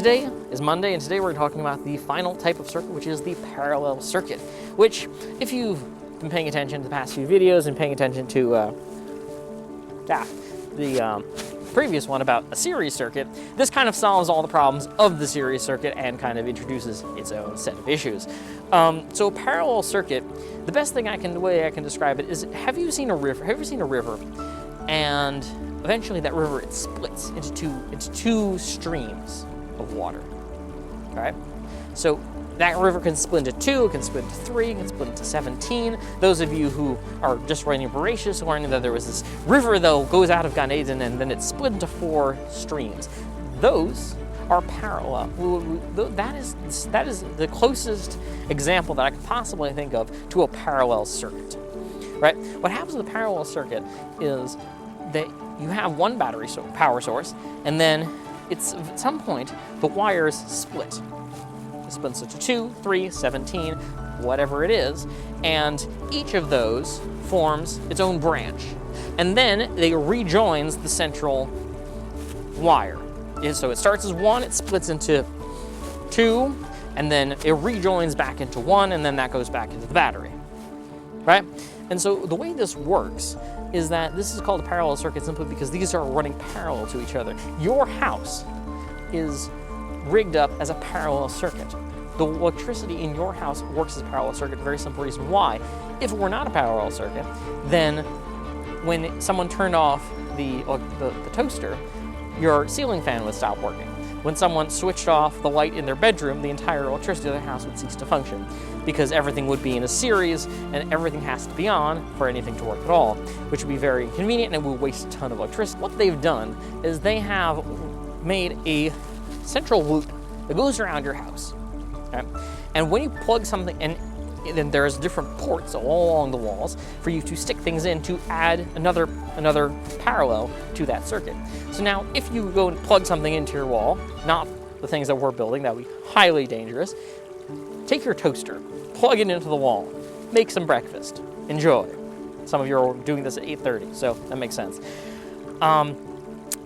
today is Monday, and today we're talking about the final type of circuit, which is the parallel circuit, which, if you've been paying attention to the past few videos and paying attention to the previous one about a series circuit, this kind of solves all the problems of the series circuit and kind of introduces its own set of issues. So a parallel circuit, the best thing the way I can describe it is, have you seen a river? Have you seen a river? And eventually that river, it splits into two streams of water, right? So that river can split into 2, it can split into 3, it can split into 17. Those of you who are just running voracious learning that there was this river that goes out of Gan Eden and then it's split into 4 streams. Those are parallel. That is the closest example that I could possibly think of to a parallel circuit, right? What happens with a parallel circuit is that you have one battery power source, and then at some point the wires split. It splits into 2, 3, 17, whatever it is, and each of those forms its own branch, and then they rejoins the central wire. So it starts as 1, it splits into 2, and then it rejoins back into 1, and then that goes back into the battery, right? And so the way this works is that this is called a parallel circuit simply because these are running parallel to each other. Your house is rigged up as a parallel circuit. The electricity in your house works as a parallel circuit, very simple reason why. If it were not a parallel circuit, then when someone turned off the toaster, your ceiling fan would stop working. When someone switched off the light in their bedroom, the entire electricity of their house would cease to function, because everything would be in a series and everything has to be on for anything to work at all, which would be very inconvenient and would waste a ton of electricity. What they've done is they have made a central loop that goes around your house. Okay? And when you plug something, and then there's different ports all along the walls for you to stick things in to add another parallel to that circuit. So now if you go and plug something into your wall, not the things that we're building, that would be highly dangerous, take your toaster, plug it into the wall, make some breakfast, enjoy. Some of you are doing this at 8:30, so that makes sense.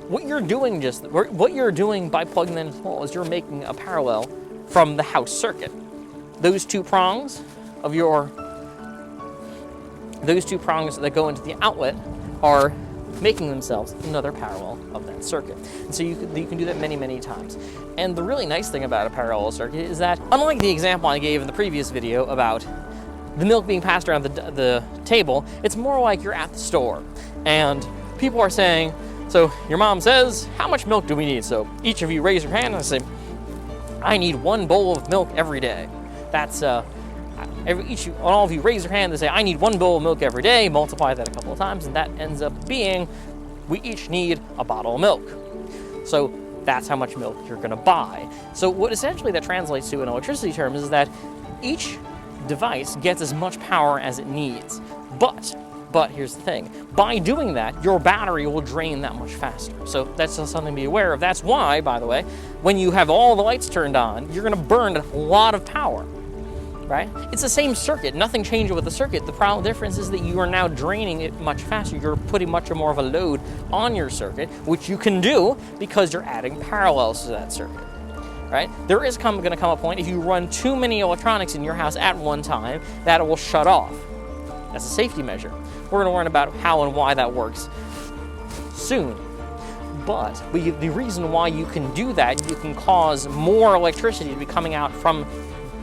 What you're doing by plugging it into the wall is you're making a parallel from the house circuit. Those two prongs that go into the outlet are making themselves another parallel of that circuit. And so you can do that many, many times. And the really nice thing about a parallel circuit is that, unlike the example I gave in the previous video about the milk being passed around the table, it's more like you're at the store and people are saying, so your mom says, how much milk do we need? So each of you raise your hand and I say, I need 1 bowl of milk every day. That's all of you raise your hand and say, I need 1 bowl of milk every day, multiply that a couple of times, and that ends up being, we each need a bottle of milk. So that's how much milk you're gonna buy. So what essentially that translates to in electricity terms is that each device gets as much power as it needs. But here's the thing, by doing that, your battery will drain that much faster. So that's just something to be aware of. That's why, by the way, when you have all the lights turned on, you're gonna burn a lot of power, right? It's the same circuit, nothing changes with the circuit. The problem difference is that you are now draining it much faster. You're putting much more of a load on your circuit, which you can do because you're adding parallels to that circuit. Right? There is going to come a point, if you run too many electronics in your house at one time, that it will shut off. That's a safety measure. We're going to learn about how and why that works soon. But the reason why you can do that, you can cause more electricity to be coming out from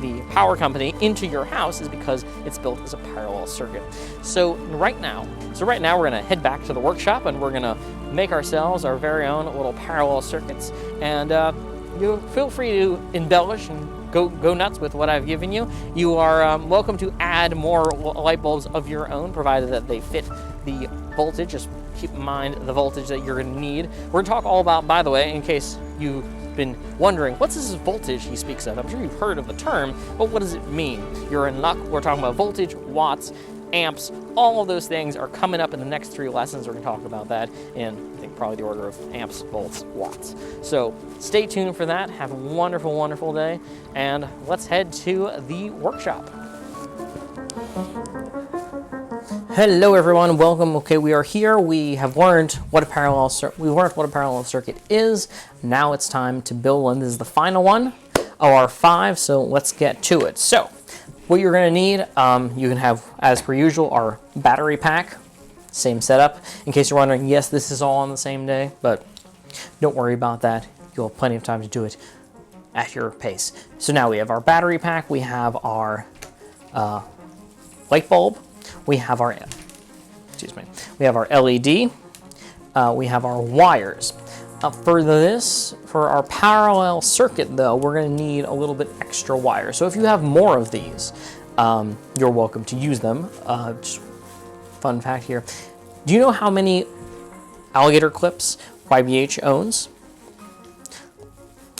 the power company into your house, is because it's built as a parallel circuit. So right now we're going to head back to the workshop and we're going to make ourselves our very own little parallel circuits. And you feel free to embellish and go nuts with what I've given you. You are welcome to add more light bulbs of your own, provided that they fit the voltage. Just keep in mind the voltage that you're going to need. We're going to talk all about, by the way, in case you've been wondering, what's this voltage he speaks of? I'm sure you've heard of the term, but what does it mean? You're in luck. We're talking about voltage, watts, amps, all of those things are coming up in the next 3 lessons. We're going to talk about that in, I think, probably the order of amps, volts, watts. So stay tuned for that. Have a wonderful, wonderful day, and let's head to the workshop. Hello everyone, welcome. Okay, we are here. We have learned what a parallel circuit is. Now it's time to build one. This is the final one of our 5, so let's get to it. So, what you're going to need, you can have, as per usual, our battery pack. Same setup. In case you're wondering, yes, this is all on the same day, but don't worry about that. You'll have plenty of time to do it at your pace. So now we have our battery pack, we have our light bulb, we have our LED, we have our wires. For our parallel circuit though, we're going to need a little bit extra wire. So if you have more of these, you're welcome to use them. Just fun fact here. Do you know how many alligator clips YBH owns?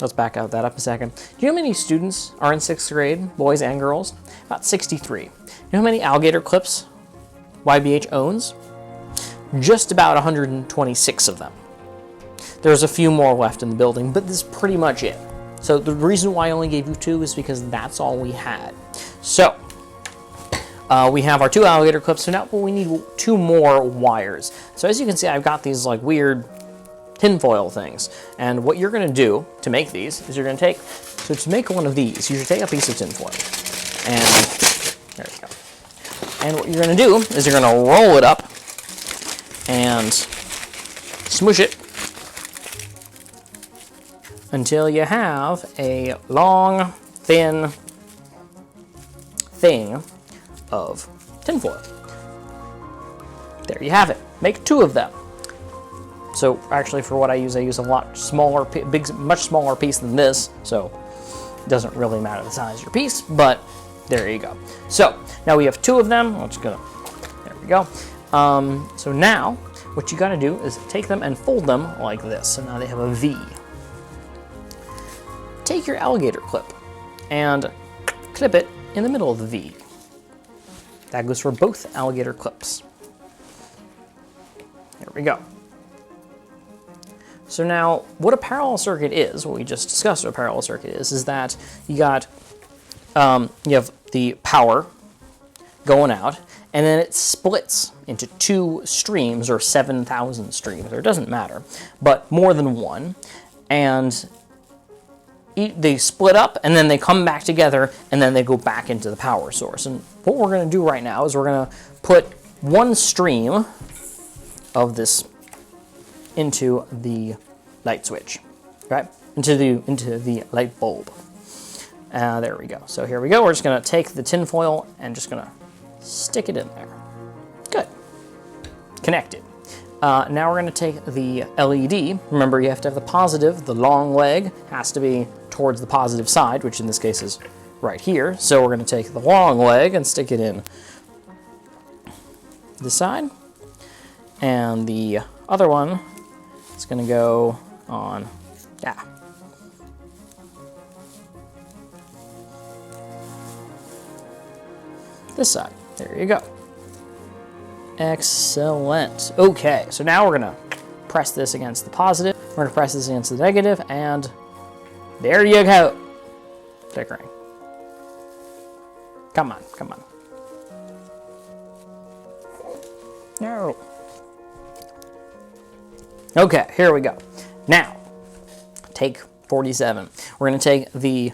Let's back out that up a second. Do you know how many students are in 6th grade, boys and girls? About 63. You know how many alligator clips YBH owns? Just about 126 of them. There's a few more left in the building, but this is pretty much it. So the reason why I only gave you 2 is because that's all we had. So we have our 2 alligator clips, so now we need 2 more wires. So as you can see, I've got these like weird tinfoil things. And what you're gonna do to make these is you're gonna to make one of these, you should take a piece of tinfoil. And there you go. And what you're gonna do is you're gonna roll it up and smoosh it until you have a long, thin thing of tinfoil. There you have it. Make 2 of them. So actually for what I use a lot smaller, much smaller piece than this, so it doesn't really matter the size of your piece, but there you go. So now we have 2 of them. There we go. So now what you gotta do is take them and fold them like this. So now they have a V. Take your alligator clip and clip it in the middle of the V. That goes for both alligator clips. There we go. So now, what a parallel circuit is, what we just discussed what a parallel circuit is that you got, you have the power going out, and then it splits into 2 streams, or 7,000 streams, or it doesn't matter, but more than one, and they split up, and then they come back together, and then they go back into the power source. And what we're going to do right now is we're going to put 1 stream of this into the light switch, right? Into the light bulb. There we go. So here we go. We're just going to take the tin foil and just going to stick it in there. Good. Connected. Now we're going to take the LED. Remember, you have to have the positive. The long leg has to be towards the positive side, which in this case is right here. So we're going to take the long leg and stick it in this side. And the other one is going to go on, this side. There you go. Excellent. Okay, so now we're going to press this against the positive. We're going to press this against the negative, and there you go. Flickering. Come on, come on. No. Okay, here we go. Now, take 47. We're going to take the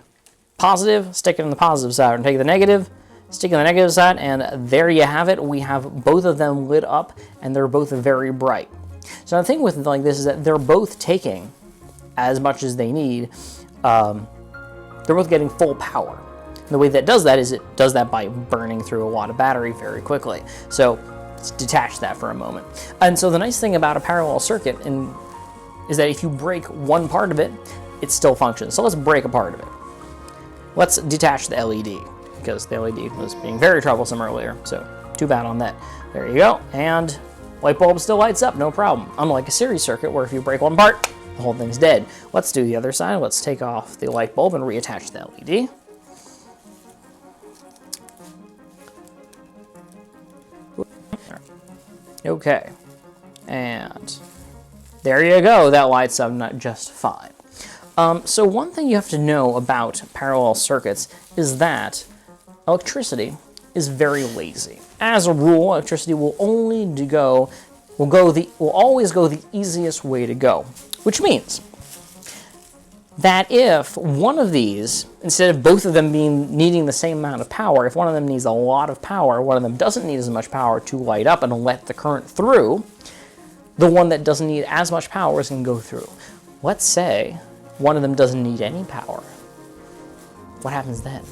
positive, stick it on the positive side, and take the negative, stick it on the negative side, and there you have it. We have both of them lit up, and they're both very bright. So the thing with like this is that they're both taking as much as they need. They're both getting full power. And the way that does that is it does that by burning through a lot of battery very quickly. So let's detach that for a moment. And so the nice thing about a parallel circuit is that if you break one part of it, it still functions. So let's break a part of it. Let's detach the LED, because the LED was being very troublesome earlier, so too bad on that. There you go, and light bulb still lights up, no problem. Unlike a series circuit where if you break one part, the whole thing's dead. Let's do the other side. Let's take off the light bulb and reattach the LED. Okay, and there you go, that lights up just fine. So one thing you have to know about parallel circuits is that electricity is very lazy. As a rule, electricity will always go the easiest way to go, which means that if one of these, instead of both of them needing the same amount of power, if one of them needs a lot of power, one of them doesn't need as much power to light up and let the current through, the one that doesn't need as much power is going to go through. Let's say one of them doesn't need any power. What happens then?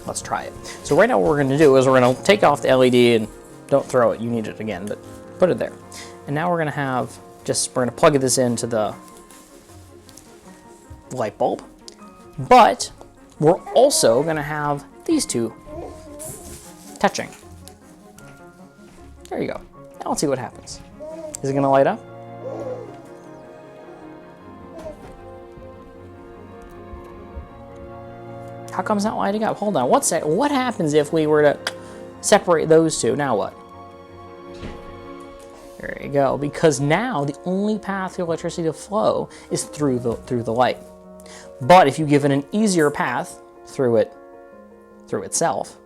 Let's try it. So right now what we're going to do is we're going to take off the LED, and don't throw it, you need it again, but put it there. And now we're going to we're going to plug this into the light bulb, but we're also going to have these two touching. There you go. Now let's see what happens. Is it going to light up? How come it's not lighting up? Hold on, what happens if we were to separate those two? Now what? There you go, because now the only path for electricity to flow is through the light. But if you give it an easier path through itself,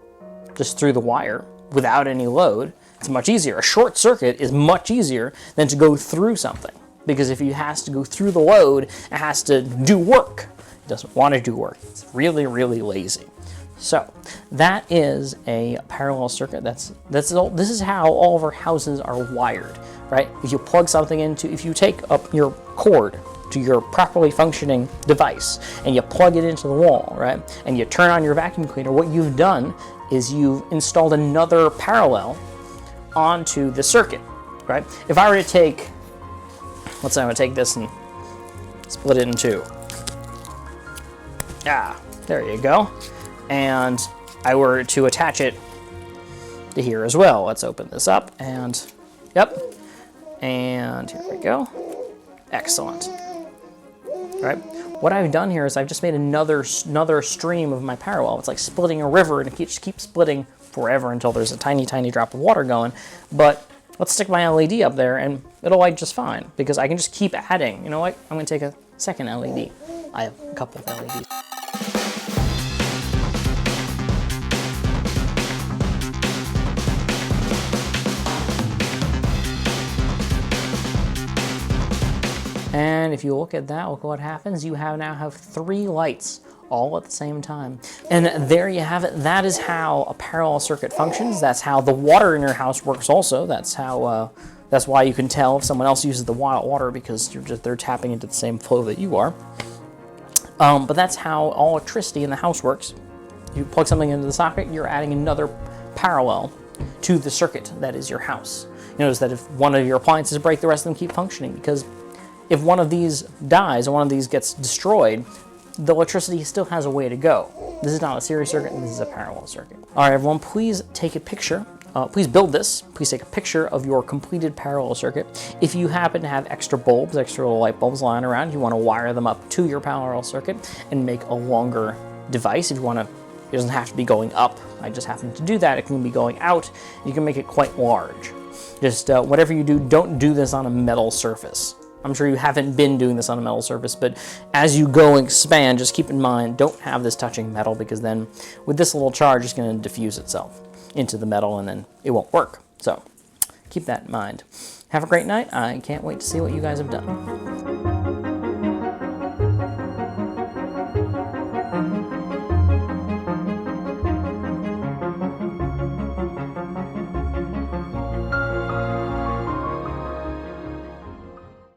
just through the wire, without any load, it's much easier. A short circuit is much easier than to go through something, because if it has to go through the load, it has to do work. It doesn't want to do work. It's really, really lazy. So that is a parallel circuit. This is how all of our houses are wired, right? If you take up your cord to your properly functioning device and you plug it into the wall, right? And you turn on your vacuum cleaner, what you've done is you've installed another parallel onto the circuit, right? If I were to take, let's say I'm gonna take this and split it in two. There you go. And I were to attach it to here as well. Let's open this up and, yep. And here we go. Excellent. Right? What I've done here is I've just made another stream of my parallel. It's like splitting a river, and it keeps splitting forever until there's a tiny, tiny drop of water going. But let's stick my LED up there, and it'll light just fine, because I can just keep adding. You know what? I'm going to take a second LED. I have a couple of LEDs. And if you look at that, look what happens. You now have 3 lights all at the same time. And there you have it. That is how a parallel circuit functions. That's how the water in your house works also. That's why you can tell if someone else uses the water, because they're tapping into the same flow that you are. But that's how all electricity in the house works. You plug something into the socket, you're adding another parallel to the circuit that is your house. You notice that if one of your appliances break, the rest of them keep functioning, because if one of these dies or one of these gets destroyed, the electricity still has a way to go. This is not a series circuit, this is a parallel circuit. All right, everyone, please take a picture. Please build this. Please take a picture of your completed parallel circuit. If you happen to have extra bulbs, extra little light bulbs lying around, you want to wire them up to your parallel circuit and make a longer device. If you want to, it doesn't have to be going up. I just happen to do that. It can be going out. You can make it quite large. Just whatever you do, don't do this on a metal surface. I'm sure you haven't been doing this on a metal surface, but as you go and expand, just keep in mind, don't have this touching metal, because then with this little charge, it's going to diffuse itself into the metal and then it won't work. So keep that in mind. Have a great night. I can't wait to see what you guys have done.